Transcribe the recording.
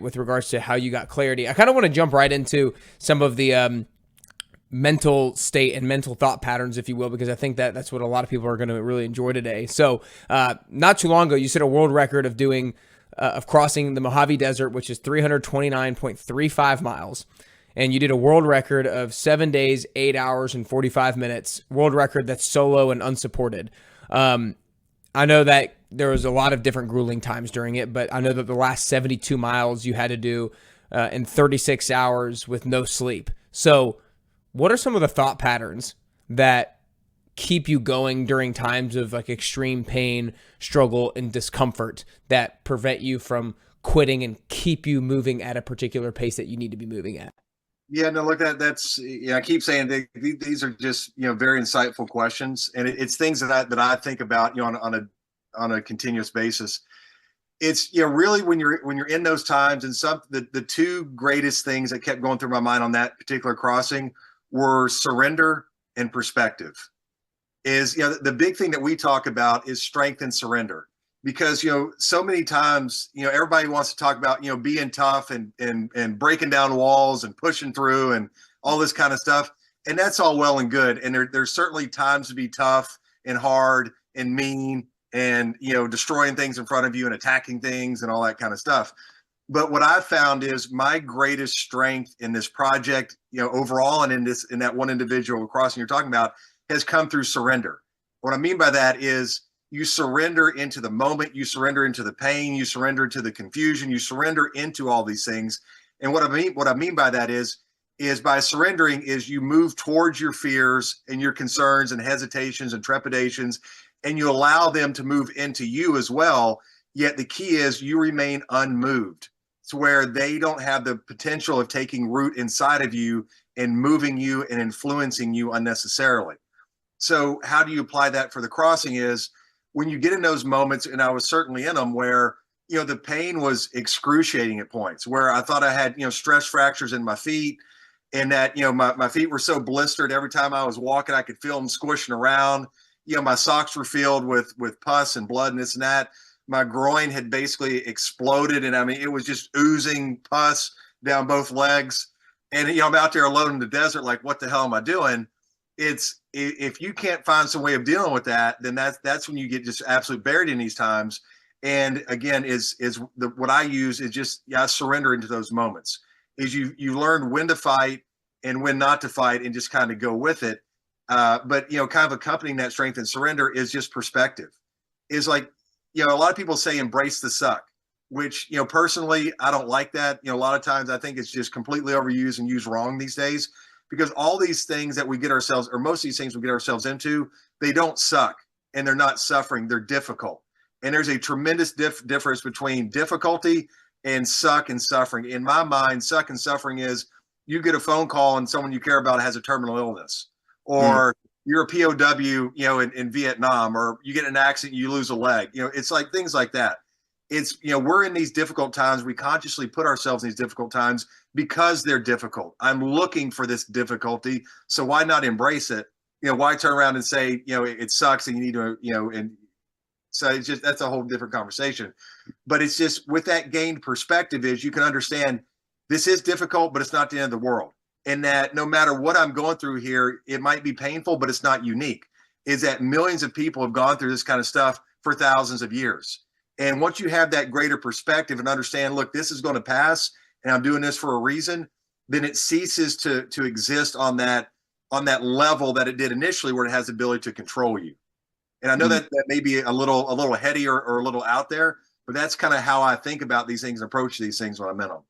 with regards to how you got clarity. I kind of want to jump right into some of the mental state and mental thought patterns, if you will, because I think that that's what a lot of people are going to really enjoy today. So not too long ago, you set a world record of doing of crossing the Mojave Desert, which is 329.35 miles. And you did a world record of 7 days, 8 hours, and 45 minutes. World record that's solo and unsupported. I know that there was a lot of different grueling times during it, but I know that the last 72 miles you had to do in 36 hours with no sleep. So what are some of the thought patterns that keep you going during times of like extreme pain, struggle, and discomfort that prevent you from quitting and keep you moving at a particular pace that you need to be moving at? Yeah, no, look, that's yeah. I keep saying these are just very insightful questions, and it's things that I think about on a continuous basis. It's really when you're in those times, and the two greatest things that kept going through my mind on that particular crossing were surrender and perspective. Is the big thing that we talk about is strength and surrender, because so many times everybody wants to talk about being tough and breaking down walls and pushing through and all this kind of stuff, and that's all well and good, and there's certainly times to be tough and hard and mean and destroying things in front of you and attacking things and all that kind of stuff. But what I've found is my greatest strength in this project, overall, and in that one individual crossing you're talking about, has come through surrender. What I mean by that is you surrender into the moment, you surrender into the pain, you surrender to the confusion, you surrender into all these things. And what I mean by that is by surrendering is you move towards your fears and your concerns and hesitations and trepidations, and you allow them to move into you as well. Yet the key is you remain unmoved, to where they don't have the potential of taking root inside of you and moving you and influencing you unnecessarily. So how do you apply that for the crossing is when you get in those moments, and I was certainly in them, where the pain was excruciating at points, where I thought I had stress fractures in my feet, and that my feet were so blistered every time I was walking I could feel them squishing around. My socks were filled with pus and blood and this and that. My groin had basically exploded, and I mean it was just oozing pus down both legs. And I'm out there alone in the desert, like, what the hell am I doing? If you can't find some way of dealing with that, then that's when you get just absolutely buried in these times. And again, what I use is just surrender into those moments. Is you learn when to fight and when not to fight, and just kind of go with it. But kind of accompanying that strength and surrender is just perspective. Is like a lot of people say embrace the suck, which personally I don't like that. A lot of times I think it's just completely overused and used wrong these days. Because all these things that we get ourselves, or most of these things we get ourselves into, they don't suck and they're not suffering. They're difficult. And there's a tremendous difference between difficulty and suck and suffering. In my mind, suck and suffering is you get a phone call and someone you care about has a terminal illness, or you're a POW, in Vietnam, or you get in an accident, you lose a leg. It's like things like that. It's, we're in these difficult times. We consciously put ourselves in these difficult times because they're difficult. I'm looking for this difficulty. So why not embrace it? Why turn around and say, it sucks and you need to, and so it's just, that's a whole different conversation. But it's just with that gained perspective is you can understand this is difficult, but it's not the end of the world. And that no matter what I'm going through here, it might be painful, but it's not unique. Is that millions of people have gone through this kind of stuff for thousands of years. And once you have that greater perspective and understand, look, this is going to pass and I'm doing this for a reason, then it ceases to exist on that level that it did initially, where it has the ability to control you. And I know that may be a little heady or a little out there, but that's kind of how I think about these things and approach these things when I'm in them.